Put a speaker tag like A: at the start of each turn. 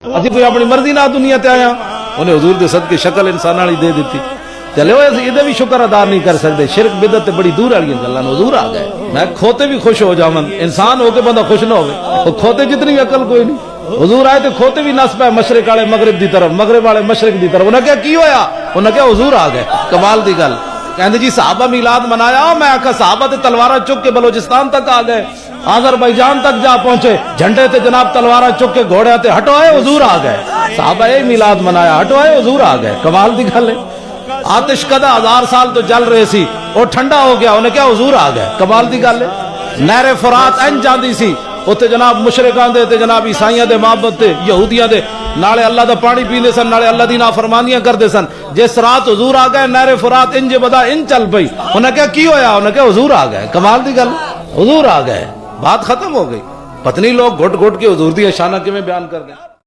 A: ਅਸੀਂ ਕੋਈ ਆਪਣੀ ਮਰਜ਼ੀ ਨਾਲ ਦੁਨੀਆ ਤੇ ਆਇਆ, ਉਹਨੇ ਹਜ਼ੂਰ ਦੇ ਸਦਕੇ ਸ਼ਕਲ ਇਨਸਾਨ ਵਾਲੀ ਦੇ ਦਿੱਤੀ। चले हुए ਇਹਦੇ भी शुक्र अदा नहीं कर सकते। शिरक बिदत बड़ी दूर वाली गल्लां हजूर आ गए। मैं खोते भी खुश हो जावन, इंसान होके बंदा खुश ना हो, खोते जितनी अकल कोई नहीं। हजूर आए तो खोते भी नस पाए मशरक वाले मगरब की तरफ, मगरब वाले मशरक की तरफ। उन्हें क्या की होया, उन्हें क्या हजूर आ गए। कमाल की गल कहते जी सहाबा मिलाद मनाया, मैं आखा सहाबा ते तलवारा चुक के बलोचिस्तान तक आ गए, आज़रबाईजान तक जा पहुंचे, झंडे ते जनाब तलवारा चुक के घोड़े ते हटवाए हजूर आ गए। सहाबा ये मिलाद मनाया, हटवाए हजूर आ गए। कमाल की गल है। आतिश कदा 1000 साल तो जल रहे सी, और ठंडा हो गया, उन्हें क्या हजूर आ गए। कमाल की गल है। नहरे फुरात इंज जाती सी, उत्ते जनाब मुशरिकां दे ते जनाब ईसाइयां दे माबद ते यहूदियां दे नाले अल्लाह दा पानी पींदे सन, नाले अल्लाह दी नाफरमानियां करदे सन। जिस रात हजूर आ गए, नहरे फुरात इंज बदा इंज चल पई। उन्हें क्या की होया, उन्हें क्या हजूर आ गए। कमाल की गल, हजूर आ गए, बात खत्म हो गई। पत्नी लोग घुट घुट के हजूर दी शाना किवें बयान कर दें।